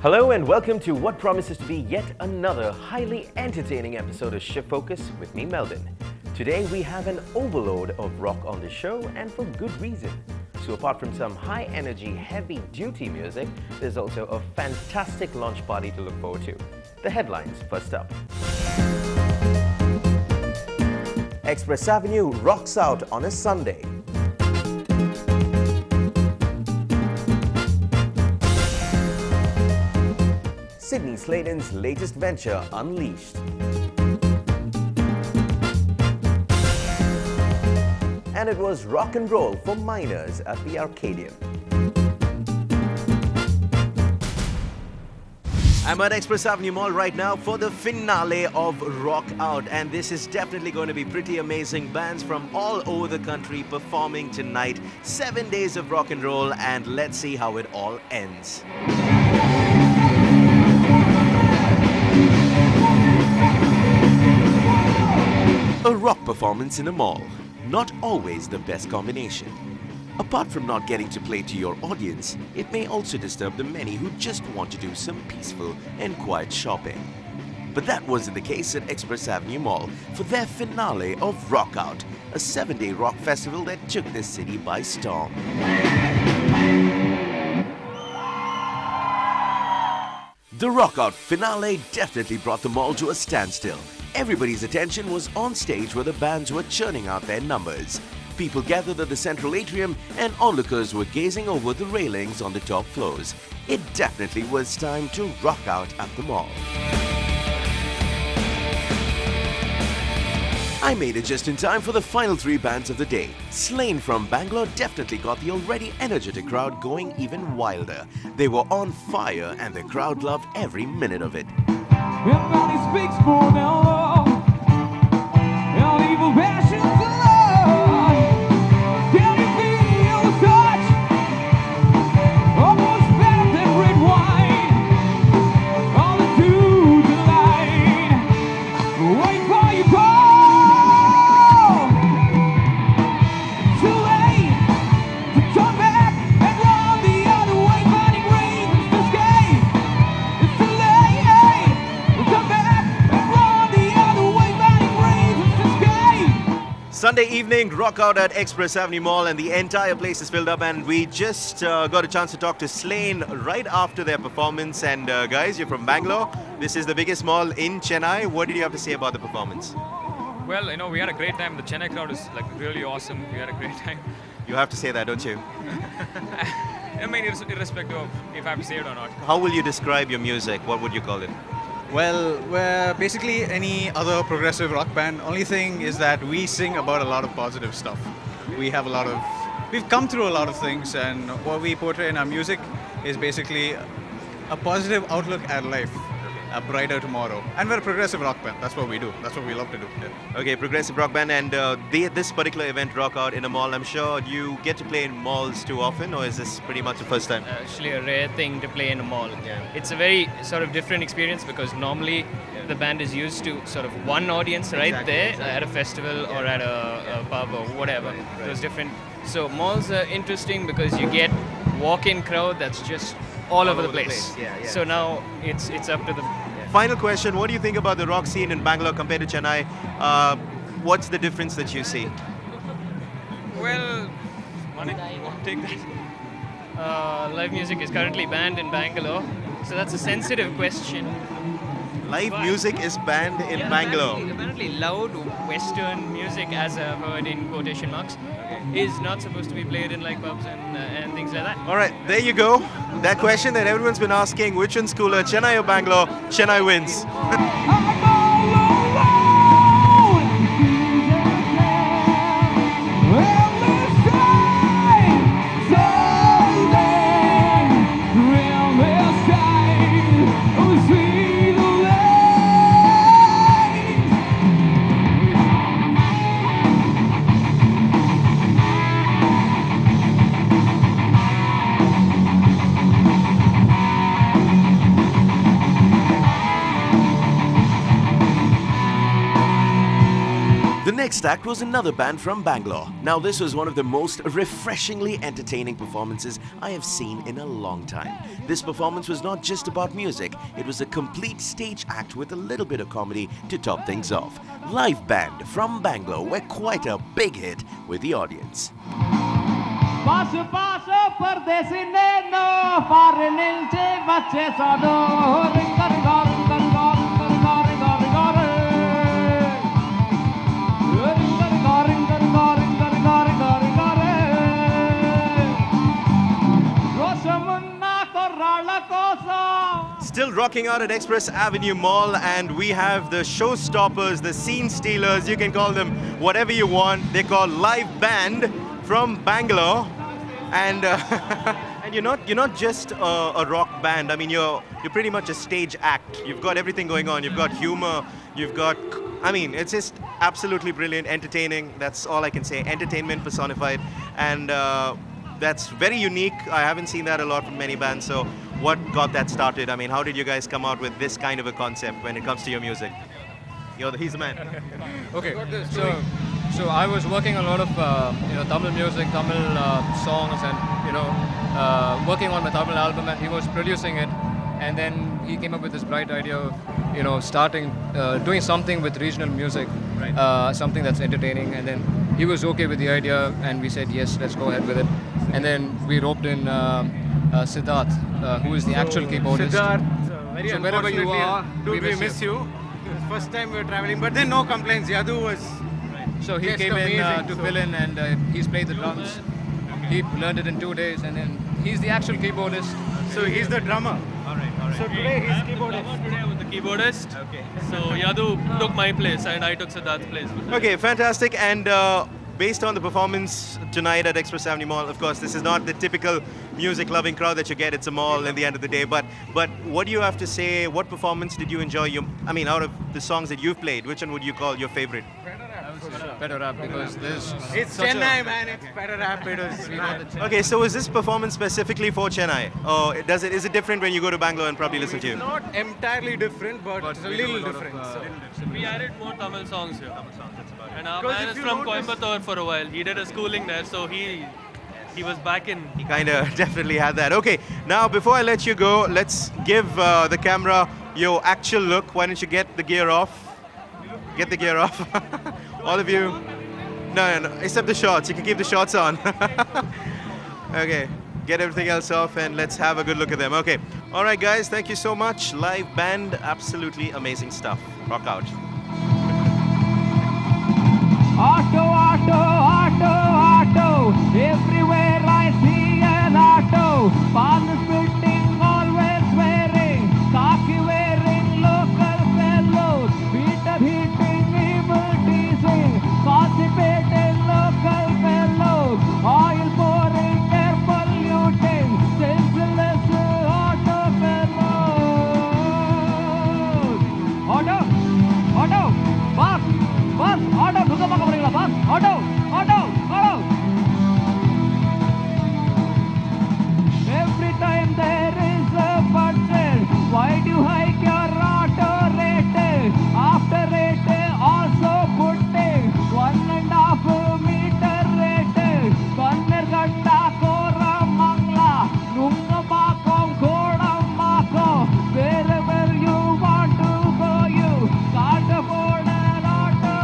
Hello and welcome to what promises to be yet another highly entertaining episode of Shift Focus with me, Melvin. Today we have an overload of rock on the show, and for good reason. So apart from some high-energy, heavy-duty music, there's also a fantastic launch party to look forward to. The headlines first up. Express Avenue rocks out on a Sunday. Sydney Sladen's latest venture unleashed. And it was rock and roll for minors at the Arcadium. I'm at Express Avenue Mall right now for the finale of Rock Out, and this is definitely going to be pretty amazing. Bands from all over the country performing tonight. 7 days of rock and roll, and let's see how it all ends. A rock performance in a mall, not always the best combination. Apart from not getting to play to your audience, it may also disturb the many who just want to do some peaceful and quiet shopping. But that wasn't the case at Express Avenue Mall for their finale of Rock Out, a 7-day rock festival that took this city by storm. The Rock Out finale definitely brought the mall to a standstill. Everybody's attention was on stage where the bands were churning out their numbers. People gathered at the central atrium and onlookers were gazing over the railings on the top floors. It definitely was time to rock out at the mall. I made it just in time for the final 3 bands of the day. Slane from Bangalore definitely got the already energetic crowd going even wilder. They were on fire and the crowd loved every minute of it. Everybody speaks for now, all evil passions of love. Can you feel the touch? Almost better than red wine. All the dudes are lying, waiting for your call. Too late to turn back and run the other way, finding reasons to escape. It's too late. Sunday evening, rock out at Express Avenue Mall, and the entire place is filled up, and we just got a chance to talk to Slane right after their performance. And guys, you're from Bangalore. This is the biggest mall in Chennai. What did you have to say about the performance? Well, you know, we had a great time. The Chennai crowd is like really awesome. We had a great time. You have to say that, don't you? I mean, irrespective of if I have to say it or not. How will you describe your music? What would you call it? Well, we're basically any other progressive rock band. Only thing is that we sing about a lot of positive stuff. We've come through a lot of things, and what we portray in our music is basically a positive outlook at life, a brighter tomorrow. And we're a progressive rock band. That's what we do. That's what we love to do. Yeah. Okay, progressive rock band, and this particular event, Rock Out in a mall, I'm sure you get to play in malls too often, or is this pretty much the first time? Actually a rare thing to play in a mall. Yeah. It's a very sort of different experience because normally the band is used to sort of one audience right there at a festival or at a pub or whatever. Right. It was different. So malls are interesting because you get walk-in crowd that's just all over the place. Yeah. So now it's up to the... Final question, what do you think about the rock scene in Bangalore compared to Chennai? What's the difference that you see? Well, Manik, you want to take that? Live music is currently banned in Bangalore, so that's a sensitive question. Live music is banned in Bangalore? Apparently loud Western music, as I've heard in quotation marks, is not supposed to be played in like pubs and things like that. All right, there you go. That question that everyone's been asking, which one's cooler, Chennai or Bangalore? Chennai wins. The next act was another band from Bangalore. Now this was one of the most refreshingly entertaining performances I have seen in a long time. This performance was not just about music, it was a complete stage act with a little bit of comedy to top things off. Live Band from Bangalore were quite a big hit with the audience. Pasu pasu pardesi nenu foreign nilche vachesado ringa ringa ringa ringa ringa ringa ringa ringa ringa ringa ringa ringa ringa ringa rosamunna korrala kosa. Still rocking out at Express Avenue Mall, and we have the showstoppers, the scene stealers, you can call them whatever you want. They're called Live Band from Bangalore, and and you're not just a rock band. I mean, you're pretty much a stage act. You've got everything going on. You've got humor. You've got, I mean, it's just absolutely brilliant, entertaining. That's all I can say. Entertainment personified, and that's very unique. I haven't seen that a lot from many bands. So, what got that started? I mean, how did you guys come out with this kind of a concept when it comes to your music? He's the man. Okay, so I was working on a lot of Tamil music, Tamil songs, and working on my Tamil album, and he was producing it. And then he came up with this bright idea of starting doing something with regional music, right. Something that's entertaining. And then he was okay with the idea, and we said yes, let's go ahead with it. And then we roped in Siddharth, who is the actual keyboardist. Siddharth, very so wherever you are, dude, we miss you. First time we were traveling, but then no complaints. Yadu was so he came in to fill in, and he's played the drums. He learned it in 2 days, and then he's the actual keyboardist. So he's the drummer. All right. So today he's keyboardist. Today I was the keyboardist. Okay. So Yadu took my place and I took Siddharth's place. Okay, fantastic. And based on the performance tonight at Express Avenue Mall, of course, this is not the typical music-loving crowd that you get. It's a mall at the end of the day. But what do you have to say? What performance did you enjoy? I mean, out of the songs that you've played, which one would you call your favorite? Better rap, because there's It's Chennai, man. It's better rap. It was. Okay, so is this performance specifically for Chennai? Or is it different when you go to Bangalore and probably listen to you? It's not entirely different, but it's a little different. We added more Tamil songs here. And our Because man if is you from notice- Coimbatore for a while. He did a schooling there, so he was back in. You kind of definitely had that. Okay, now before I let you go, let's give the camera your actual look. Why don't you get the gear off? Get the gear off. All of you. No, except the shorts. You can keep the shorts on. Okay, get everything else off and let's have a good look at them. Okay, all right, guys, thank you so much. Live band, absolutely amazing stuff. Rock out. Auto, auto, auto, auto. Everywhere I see an auto. Pan spitting, always wearing. Khaki wearing local fellows. Peter hitting, evil teasing. Constipated local fellows. Oil pouring, air polluting. Senseless auto fellows. Auto, auto, bus, bus, auto. Bus, auto, auto, auto. Every time there is a budget, why do you hike your auto rate? After rate, also putting 1.5 meter rate. Kannerganda, Koramangla, Nungamakam, Kodamako. Wherever you want to go, you can't afford an auto.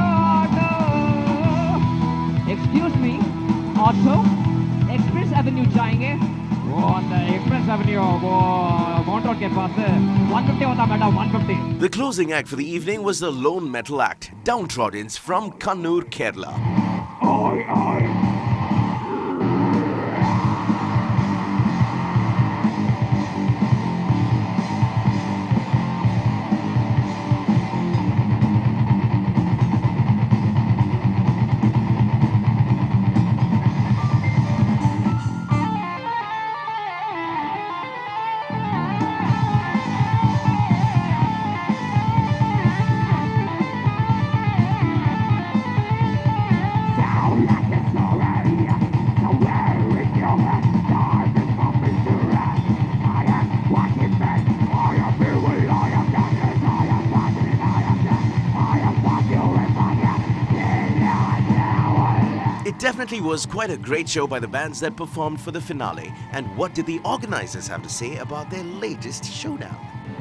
Excuse me, auto? Express Avenue जाएंगे? वो अंदर Express Avenue वो Mount Road के पास 150 होता madam 150. The closing act for the evening was the lone metal act, Downtrodden's from Kannur, Kerala. Sound like a song. It definitely was quite a great show by the bands that performed for the finale. And what did the organizers have to say about their latest showdown?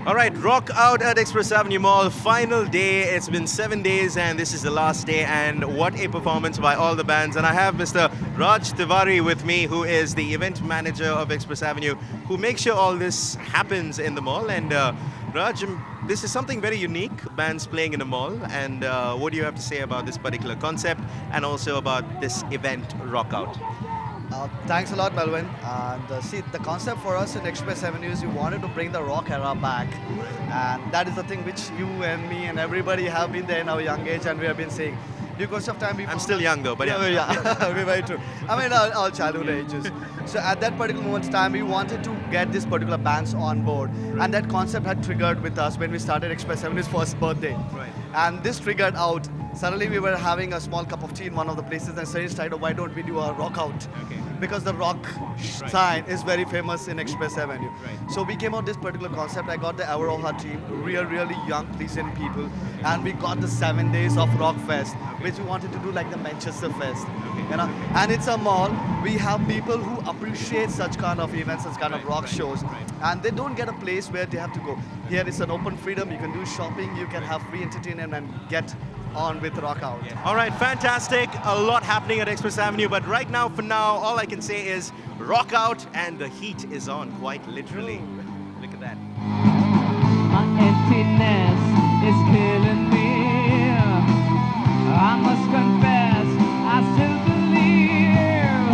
All right, rock out at Express Avenue Mall. Final day. It's been 7 days and this is the last day. And what a performance by all the bands. And I have Mr. Raj Tiwari with me, who is the event manager of Express Avenue, who makes sure all this happens in the mall. And Raj, this is something very unique, bands playing in a mall. And what do you have to say about this particular concept and also about this event, Rock Out? Thanks a lot, Melvin. And see, the concept for us in Express Avenue is we wanted to bring the rock era back. And that is the thing which you and me and everybody have been there in our young age and we have been saying. Due course of time, I'm still young though, but yeah. Yeah, we're very true. I mean, our childhood ages. So at that particular moment in time, we wanted to get these particular bands on board. And that concept had triggered with us when we started Express Avenue's first birthday. Right. And this triggered out. Suddenly we were having a small cup of tea in one of the places and suddenly started, why don't we do a rock out? Okay. Because the rock sign is very famous in Express Avenue. Right. So we came out with this particular concept. I got the Avaroha team, really young, pleasant people. And we got the 7 days of Rock Fest, which we wanted to do like the Manchester Fest. You know? And it's a mall. We have people who appreciate such kind of events, such kind of rock shows. And they don't get a place where they have to go. Here it's an open freedom. You can do shopping, you can have free entertainment and get on with Rock Out. All right, fantastic. A lot happening at Express Avenue, but right now, for now, all I can say is rock out, and the heat is on, quite literally. Look at that. My emptiness is killing me. I must confess, I still believe.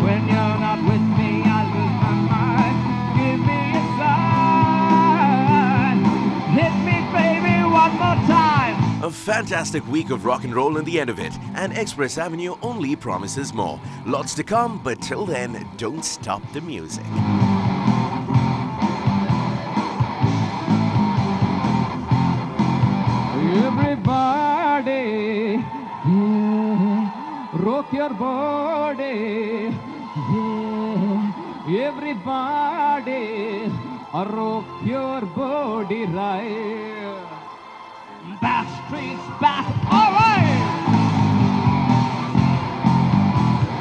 When you're not with me, I lose my mind. Give me a sign. Hit me, baby, one more time. A fantastic week of rock and roll in the end of it, and Express Avenue only promises more. Lots to come, but till then, don't stop the music. Everybody, yeah, rock your body, yeah, everybody, rock your body right. Back streets back, all right,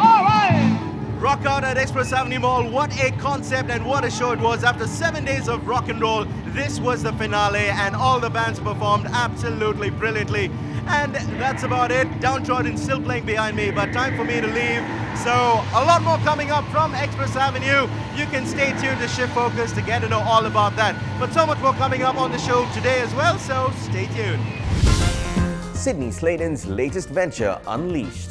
all right. Rock out at Express Avenue Mall. What a concept and what a show it was. After 7 days of rock and roll, this was the finale and all the bands performed absolutely brilliantly. And that's about it. Downtrodden still playing behind me, but time for me to leave. So a lot more coming up from Express Avenue. You can stay tuned to Shift Focus to get to know all about that. But so much more coming up on the show today as well, so stay tuned. Sydney Sladen's latest venture, Unleashed.